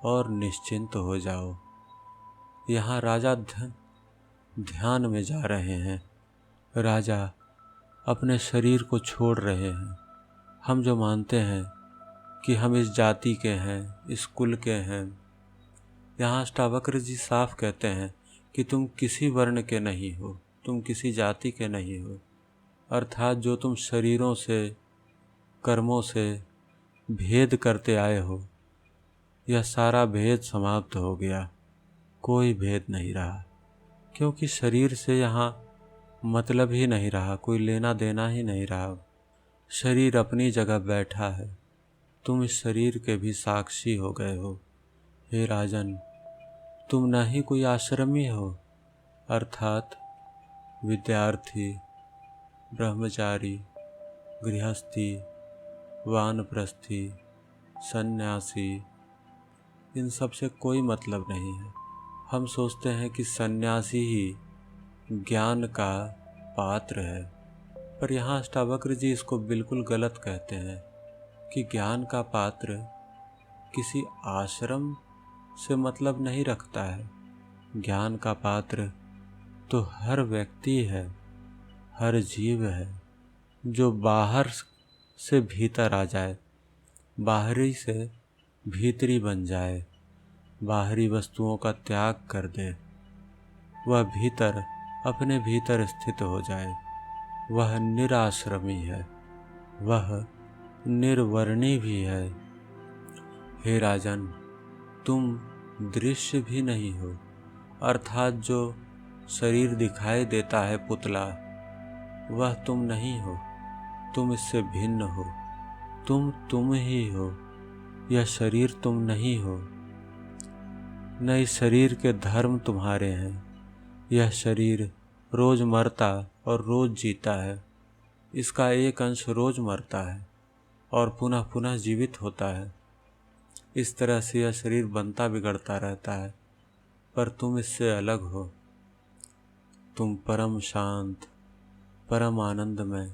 और निश्चिंत हो जाओ। यहाँ राजा ध्यान में जा रहे हैं। राजा अपने शरीर को छोड़ रहे हैं। हम जो मानते हैं कि हम इस जाति के हैं, इस कुल के हैं, यहाँ अष्टावक्र जी साफ कहते हैं कि तुम किसी वर्ण के नहीं हो, तुम किसी जाति के नहीं हो। अर्थात जो तुम शरीरों से, कर्मों से भेद करते आए हो, यह सारा भेद समाप्त हो गया। कोई भेद नहीं रहा, क्योंकि शरीर से यहाँ मतलब ही नहीं रहा, कोई लेना देना ही नहीं रहा। शरीर अपनी जगह बैठा है। तुम इस शरीर के भी साक्षी हो गए हो। हे राजन, तुम न ही कोई आश्रमी हो, अर्थात विद्यार्थी, ब्रह्मचारी, गृहस्थी, वानप्रस्थी, सन्यासी, इन सब से कोई मतलब नहीं है। हम सोचते हैं कि सन्यासी ही ज्ञान का पात्र है, पर यहाँ अष्टावक्र जी इसको बिल्कुल गलत कहते हैं कि ज्ञान का पात्र किसी आश्रम से मतलब नहीं रखता है। ज्ञान का पात्र तो हर व्यक्ति है, हर जीव है, जो बाहर से भीतर आ जाए, बाहरी से भीतरी बन जाए, बाहरी वस्तुओं का त्याग कर दे, वह भीतर अपने भीतर स्थित हो जाए, वह निराश्रमी है, वह निर्वर्णी भी है। हे राजन, तुम दृश्य भी नहीं हो, अर्थात जो शरीर दिखाई देता है पुतला, वह तुम नहीं हो, तुम इससे भिन्न हो। तुम ही हो, यह शरीर तुम नहीं हो। न इस शरीर के धर्म तुम्हारे हैं। यह शरीर रोज मरता और रोज जीता है। इसका एक अंश रोज मरता है और पुनः पुनः जीवित होता है। इस तरह से यह शरीर बनता बिगड़ता रहता है, पर तुम इससे अलग हो। तुम परम शांत, परम आनंदमय,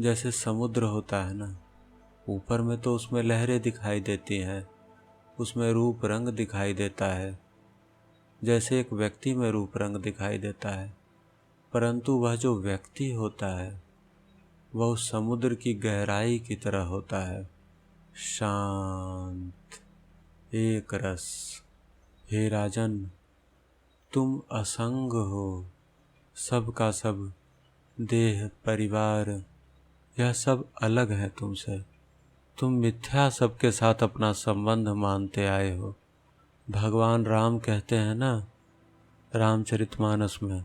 जैसे समुद्र होता है ना, ऊपर में तो उसमें लहरें दिखाई देती हैं, उसमें रूप रंग दिखाई देता है, जैसे एक व्यक्ति में रूप रंग दिखाई देता है, परंतु वह जो व्यक्ति होता है वह उस समुद्र की गहराई की तरह होता है, शांत, एक रस। हे राजन, तुम असंग हो। सब का सब, देह, परिवार, यह सब अलग है तुमसे। तुम मिथ्या सबके साथ अपना संबंध मानते आए हो। भगवान राम कहते हैं ना रामचरितमानस में,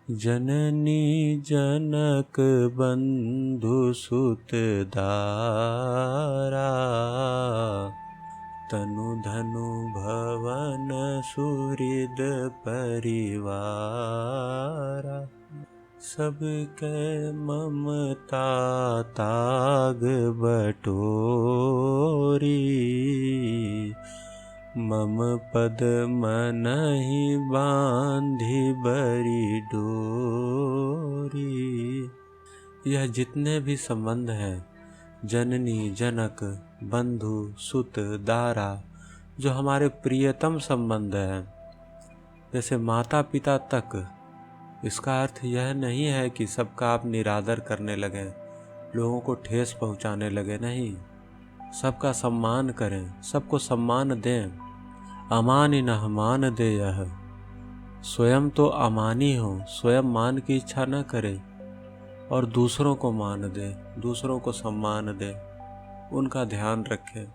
जननी जनक बंधु सुत दारा, तनु धनु भवन सुहृद परिवारा, सबके ममता ताग बटोरी, मम पद मनहि बांधि बरी डोरी। यह जितने भी संबंध हैं, जननी, जनक, बंधु, सुत, दारा, जो हमारे प्रियतम संबंध हैं, जैसे माता पिता तक, इसका अर्थ यह नहीं है कि सबका आप निरादर करने लगे, लोगों को ठेस पहुंचाने लगे। नहीं, सबका सम्मान करें, सबको सम्मान दें। अमानि नः मान देयः, स्वयं तो अमानी हो, स्वयं मान की इच्छा न करे और दूसरों को मान दे, दूसरों को सम्मान दे, उनका ध्यान रखें,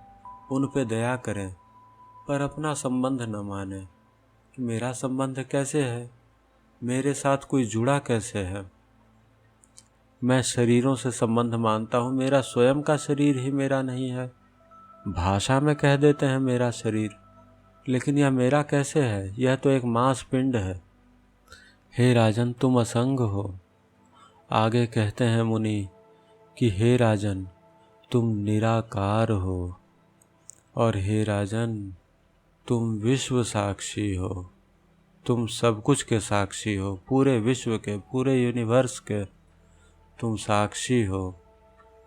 उन पे दया करें, पर अपना संबंध न माने कि मेरा संबंध कैसे है, मेरे साथ कोई जुड़ा कैसे है। मैं शरीरों से संबंध मानता हूँ, मेरा स्वयं का शरीर ही मेरा नहीं है। भाषा में कह देते हैं मेरा शरीर, लेकिन यह मेरा कैसे है? यह तो एक मांस पिंड है। हे राजन, तुम असंग हो। आगे कहते हैं मुनि कि हे राजन, तुम निराकार हो, और हे राजन, तुम विश्व साक्षी हो। तुम सब कुछ के साक्षी हो, पूरे विश्व के, पूरे यूनिवर्स के तुम साक्षी हो।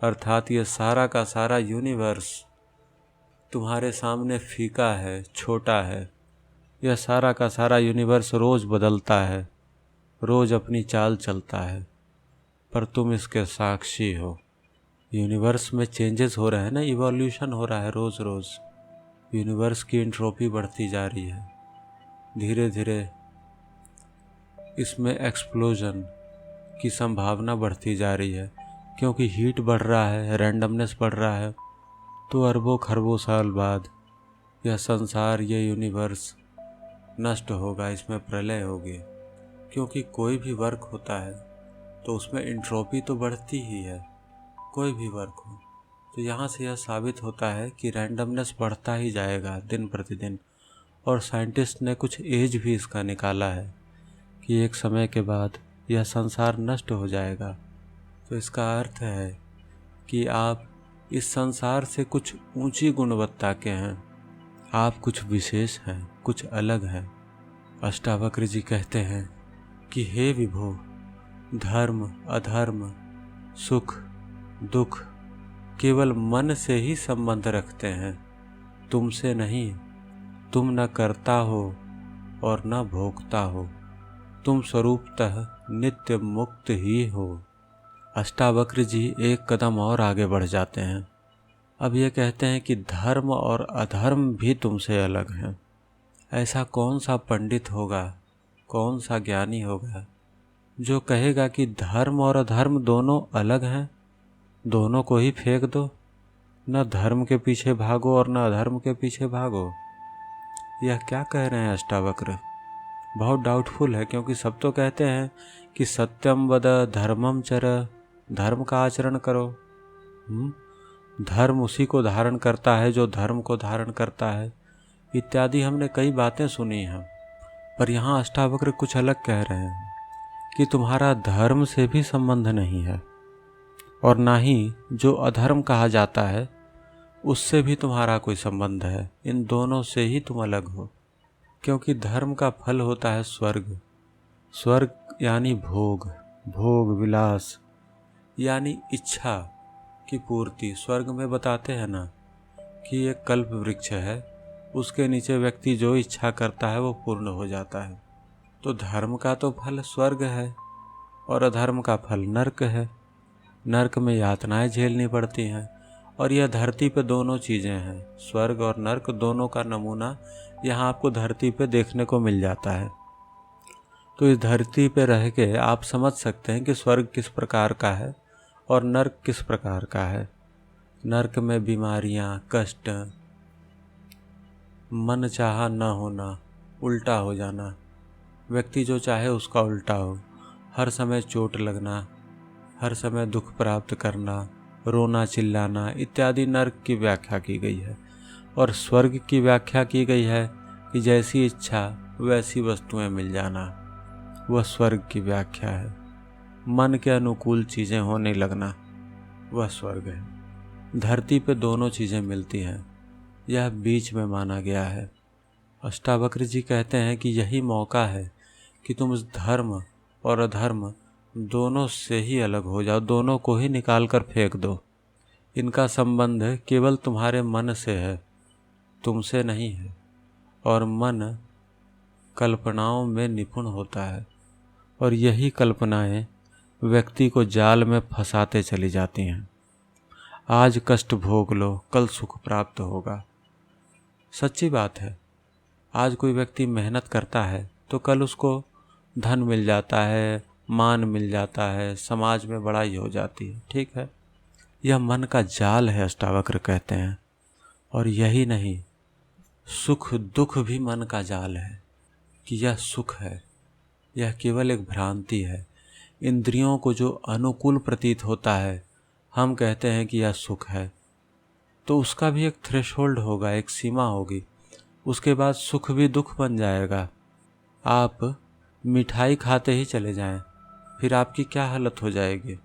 अर्थात ये सारा का सारा यूनिवर्स तुम्हारे सामने फीका है, छोटा है। यह सारा का सारा यूनिवर्स रोज़ बदलता है, रोज़ अपनी चाल चलता है, पर तुम इसके साक्षी हो। यूनिवर्स में चेंजेस हो रहे हैं ना, इवोल्यूशन हो रहा है रोज़ रोज़। यूनिवर्स की एंट्रोपी बढ़ती जा रही है, धीरे धीरे इसमें एक्सप्लोजन की संभावना बढ़ती जा रही है, क्योंकि हीट बढ़ रहा है, रैंडमनेस बढ़ रहा है। तो अरबों खरबों साल बाद यह संसार, यह यूनिवर्स नष्ट होगा, इसमें प्रलय होगी। क्योंकि कोई भी वर्क होता है तो उसमें एंट्रोपी तो बढ़ती ही है, कोई भी वर्क हो। तो यहाँ से यह साबित होता है कि रैंडमनेस बढ़ता ही जाएगा दिन प्रतिदिन। और साइंटिस्ट ने कुछ एज भी इसका निकाला है कि एक समय के बाद यह संसार नष्ट हो जाएगा। तो इसका अर्थ है कि आप इस संसार से कुछ ऊंची गुणवत्ता के हैं, आप कुछ विशेष हैं, कुछ अलग हैं। अष्टावक्र जी कहते हैं कि हे विभो, धर्म अधर्म, सुख दुख केवल मन से ही संबंध रखते हैं, तुमसे नहीं। तुम न करता हो और न भोगता हो, तुम स्वरूपतः नित्य मुक्त ही हो। अष्टावक्र जी एक कदम और आगे बढ़ जाते हैं। अब ये कहते हैं कि धर्म और अधर्म भी तुमसे अलग हैं। ऐसा कौन सा पंडित होगा, कौन सा ज्ञानी होगा जो कहेगा कि धर्म और अधर्म दोनों अलग हैं, दोनों को ही फेंक दो, न धर्म के पीछे भागो और न अधर्म के पीछे भागो। यह क्या कह रहे हैं अष्टावक्र? बहुत डाउटफुल है, क्योंकि सब तो कहते हैं कि सत्यम वद धर्मम चर, धर्म का आचरण करो। धर्म उसी को धारण करता है जो धर्म को धारण करता है, इत्यादि हमने कई बातें सुनी हैं। पर यहाँ अष्टावक्र कुछ अलग कह रहे हैं कि तुम्हारा धर्म से भी संबंध नहीं है, और ना ही जो अधर्म कहा जाता है उससे भी तुम्हारा कोई संबंध है। इन दोनों से ही तुम अलग हो, क्योंकि धर्म का फल होता है स्वर्ग। स्वर्ग यानी भोग, भोग विलास यानी इच्छा की पूर्ति। स्वर्ग में बताते हैं ना कि एक कल्प वृक्ष है, उसके नीचे व्यक्ति जो इच्छा करता है वो पूर्ण हो जाता है। तो धर्म का तो फल स्वर्ग है और अधर्म का फल नर्क है। नर्क में यातनाएं झेलनी पड़ती हैं, और यह धरती पे दोनों चीज़ें हैं। स्वर्ग और नर्क दोनों का नमूना यहाँ आपको धरती पे देखने को मिल जाता है। तो इस धरती पे रह के आप समझ सकते हैं कि स्वर्ग किस प्रकार का है और नर्क किस प्रकार का है। नर्क में बीमारियाँ, कष्ट, मन चाहा न होना, उल्टा हो जाना, व्यक्ति जो चाहे उसका उल्टा हो, हर समय चोट लगना, हर समय दुख प्राप्त करना, रोना चिल्लाना इत्यादि नर्क की व्याख्या की गई है। और स्वर्ग की व्याख्या की गई है कि जैसी इच्छा वैसी वस्तुएं मिल जाना, वह स्वर्ग की व्याख्या है। मन के अनुकूल चीज़ें होने लगना, वह स्वर्ग है। धरती पे दोनों चीज़ें मिलती हैं, यह बीच में माना गया है। अष्टावक्र जी कहते हैं कि यही मौका है कि तुम इस धर्म और अधर्म दोनों से ही अलग हो जाओ, दोनों को ही निकाल कर फेंक दो। इनका संबंध केवल तुम्हारे मन से है, तुमसे नहीं है। और मन कल्पनाओं में निपुण होता है, और यही कल्पनाएं व्यक्ति को जाल में फंसाते चली जाती हैं। आज कष्ट भोग लो, कल सुख प्राप्त होगा। सच्ची बात है। आज कोई व्यक्ति मेहनत करता है तो कल उसको धन मिल जाता है, मान मिल जाता है, समाज में बड़ाई हो जाती है। ठीक है, यह मन का जाल है, अष्टावक्र कहते हैं। और यही नहीं, सुख दुख भी मन का जाल है कि यह सुख है, यह केवल एक भ्रांति है। इंद्रियों को जो अनुकूल प्रतीत होता है, हम कहते हैं कि यह सुख है, तो उसका भी एक थ्रेशोल्ड होगा, एक सीमा होगी। उसके बाद सुख भी दुख बन जाएगा। आप मिठाई खाते ही चले जाएं, फिर आपकी क्या हालत हो जाएगी?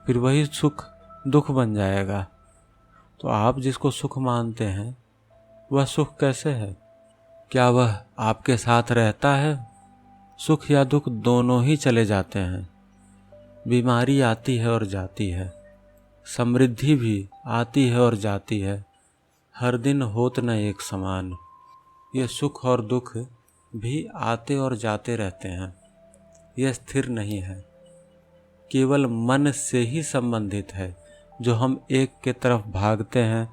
फिर वही सुख दुख बन जाएगा। तो आप जिसको सुख मानते हैं वह सुख कैसे है? क्या वह आपके साथ रहता है? सुख या दुख दोनों ही चले जाते हैं। बीमारी आती है और जाती है, समृद्धि भी आती है और जाती है। हर दिन होत न एक समान। ये सुख और दुख भी आते और जाते रहते हैं, यह स्थिर नहीं है। केवल मन से ही संबंधित है, जो हम एक के तरफ भागते हैं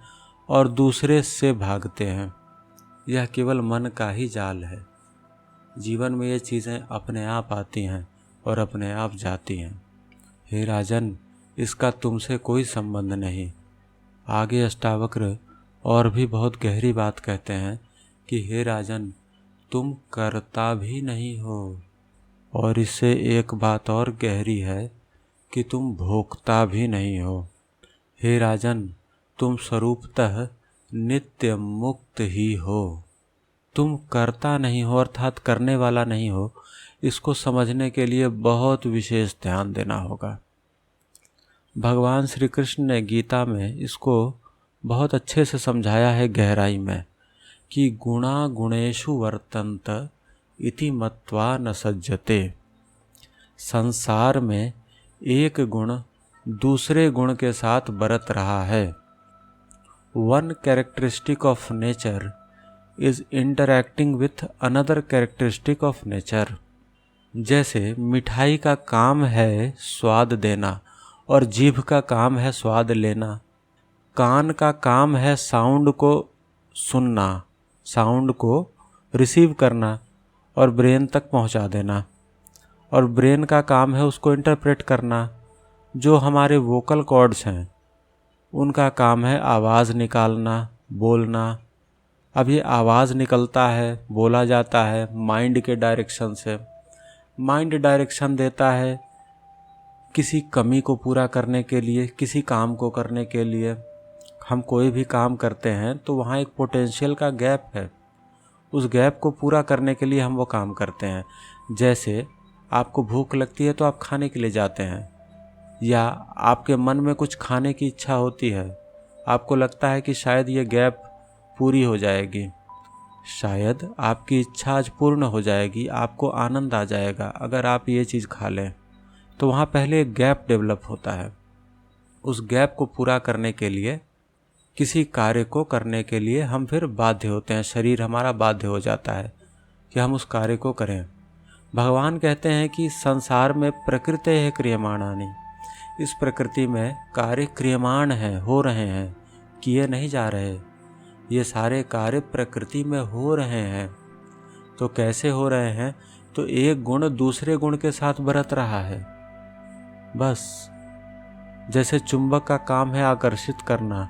और दूसरे से भागते हैं। यह केवल मन का ही जाल है। जीवन में ये चीज़ें अपने आप आती हैं और अपने आप जाती हैं। हे राजन, इसका तुमसे कोई संबंध नहीं। आगे अष्टावक्र और भी बहुत गहरी बात कहते हैं कि हे राजन, तुम करता भी नहीं हो। और इससे एक बात और गहरी है कि तुम भोगता भी नहीं हो। हे राजन, तुम स्वरूपतः नित्य मुक्त ही हो। तुम करता नहीं हो, अर्थात करने वाला नहीं हो। इसको समझने के लिए बहुत विशेष ध्यान देना होगा। भगवान श्री कृष्ण ने गीता में इसको बहुत अच्छे से समझाया है गहराई में कि गुणा गुणेषु वर्तन्त इति मत्वा न सज्जते। संसार में एक गुण दूसरे गुण के साथ बरत रहा है। One characteristic of nature is interacting with another characteristic of nature. जैसे मिठाई का काम है स्वाद देना और जीभ का काम है स्वाद लेना। कान का काम है साउंड को सुनना, साउंड को रिसीव करना और ब्रेन तक पहुंचा देना। और ब्रेन का काम है उसको इंटरप्रेट करना। जो हमारे वोकल कॉर्ड्स हैं उनका काम है आवाज़ निकालना, बोलना। अब ये आवाज़ निकलता है, बोला जाता है माइंड के डायरेक्शन से। माइंड डायरेक्शन देता है किसी कमी को पूरा करने के लिए, किसी काम को करने के लिए। हम कोई भी काम करते हैं तो वहाँ एक पोटेंशियल का गैप है, उस गैप को पूरा करने के लिए हम वो काम करते हैं। जैसे आपको भूख लगती है तो आप खाने के लिए जाते हैं, या आपके मन में कुछ खाने की इच्छा होती है, आपको लगता है कि शायद ये गैप पूरी हो जाएगी, शायद आपकी इच्छा आज पूर्ण हो जाएगी, आपको आनंद आ जाएगा अगर आप ये चीज़ खा लें। तो वहाँ पहले एक गैप डेवलप होता है। उस गैप को पूरा करने के लिए, किसी कार्य को करने के लिए हम फिर बाध्य होते हैं, शरीर हमारा बाध्य हो जाता है कि हम उस कार्य को करें। भगवान कहते हैं कि संसार में प्रकृति है क्रियमाणानि, इस प्रकृति में कार्य क्रियमाण हैं, हो रहे हैं, किए नहीं जा रहे। ये सारे कार्य प्रकृति में हो रहे हैं। तो कैसे हो रहे हैं? तो एक गुण दूसरे गुण के साथ बरत रहा है। बस जैसे चुंबक का काम है आकर्षित करना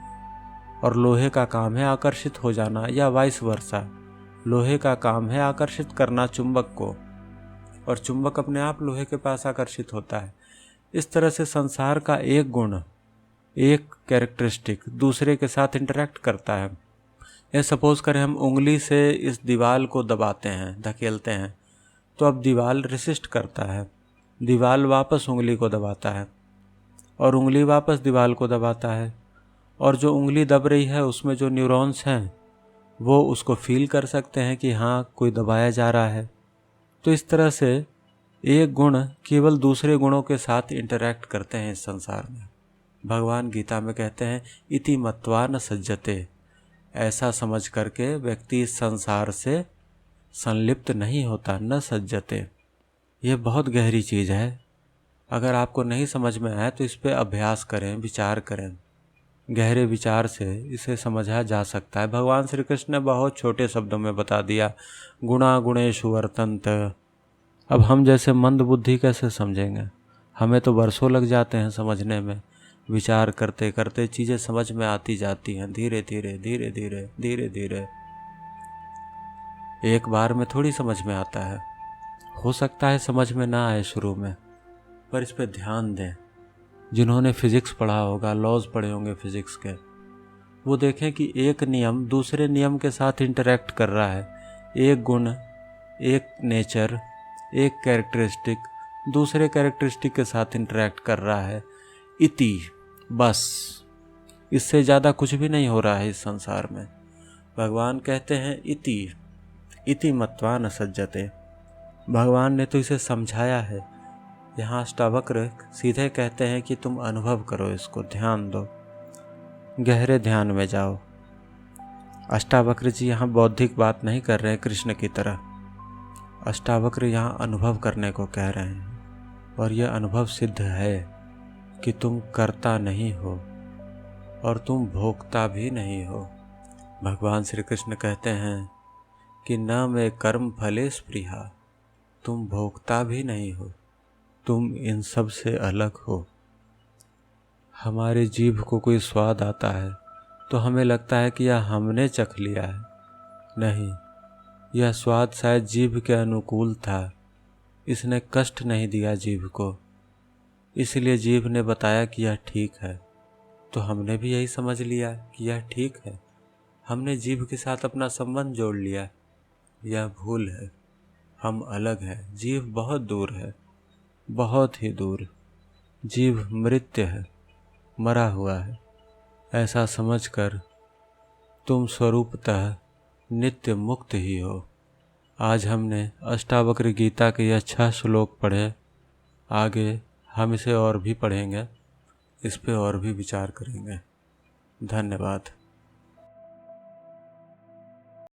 और लोहे का काम है आकर्षित हो जाना, या वाइस वर्सा, लोहे का काम है आकर्षित करना चुंबक को और चुंबक अपने आप लोहे के पास आकर्षित होता है। इस तरह से संसार का एक गुण, एक कैरेक्टरिस्टिक दूसरे के साथ इंटरेक्ट करता है। ये सपोज करें हम उंगली से इस दीवार को दबाते हैं, धकेलते हैं, तो अब दीवार रेसिस्ट करता है, दीवार वापस उंगली को दबाता है और उंगली वापस दीवार को दबाता है, और जो उंगली दब रही है उसमें जो न्यूरॉन्स हैं वो उसको फील कर सकते हैं कि हाँ कोई दबाया जा रहा है। तो इस तरह से एक गुण केवल दूसरे गुणों के साथ इंटरैक्ट करते हैं इस संसार में। भगवान गीता में कहते हैं इति मत्वा न सज्जते, ऐसा समझ करके व्यक्ति इस संसार से संलिप्त नहीं होता, न सज्जते। ये बहुत गहरी चीज़ है। अगर आपको नहीं समझ में आए तो इस पे अभ्यास करें, विचार करें। गहरे विचार से इसे समझा जा सकता है। भगवान श्री कृष्ण ने बहुत छोटे शब्दों में बता दिया, गुणा गुणेषु वर्तन्त। अब हम जैसे मंद बुद्धि कैसे समझेंगे? हमें तो वर्षों लग जाते हैं समझने में। विचार करते करते चीज़ें समझ में आती जाती हैं, धीरे धीरे धीरे धीरे धीरे धीरे। एक बार में थोड़ी समझ में आता है। हो सकता है समझ में ना आए शुरू में, पर इस पे ध्यान दें। जिन्होंने फिजिक्स पढ़ा होगा, लॉज पढ़े होंगे फिजिक्स के, वो देखें कि एक नियम दूसरे नियम के साथ इंटरेक्ट कर रहा है। एक गुण, एक नेचर, एक कैरेक्टरिस्टिक दूसरे कैरेक्टरिस्टिक के साथ इंटरेक्ट कर रहा है। इति, बस इससे ज़्यादा कुछ भी नहीं हो रहा है इस संसार में। भगवान कहते हैं इति मत्वा न सज्जते। भगवान ने तो इसे समझाया है। यहाँ अष्टावक्र सीधे कहते हैं कि तुम अनुभव करो इसको, ध्यान दो, गहरे ध्यान में जाओ। अष्टावक्र जी यहाँ बौद्धिक बात नहीं कर रहे हैं कृष्ण की तरह। अष्टावक्र यहाँ अनुभव करने को कह रहे हैं, और यह अनुभव सिद्ध है कि तुम करता नहीं हो और तुम भोगता भी नहीं हो। भगवान श्री कृष्ण कहते हैं कि न मैं कर्म फले स्पृहा, तुम भोगता भी नहीं हो, तुम इन सब से अलग हो। हमारे जीभ को कोई स्वाद आता है तो हमें लगता है कि यह हमने चख लिया है। नहीं, यह स्वाद शायद जीभ के अनुकूल था, इसने कष्ट नहीं दिया जीभ को, इसलिए जीभ ने बताया कि यह ठीक है। तो हमने भी यही समझ लिया कि यह ठीक है। हमने जीभ के साथ अपना संबंध जोड़ लिया। यह भूल है, हम अलग हैं। जीभ बहुत दूर है, बहुत ही दूर। जीभ मृत्य है, मरा हुआ है। ऐसा समझकर तुम स्वरूपतः नित्य मुक्त ही हो। आज हमने अष्टावक्र गीता के यह 6 श्लोक पढ़े। आगे हम इसे और भी पढ़ेंगे, इस पे और भी विचार करेंगे। धन्यवाद।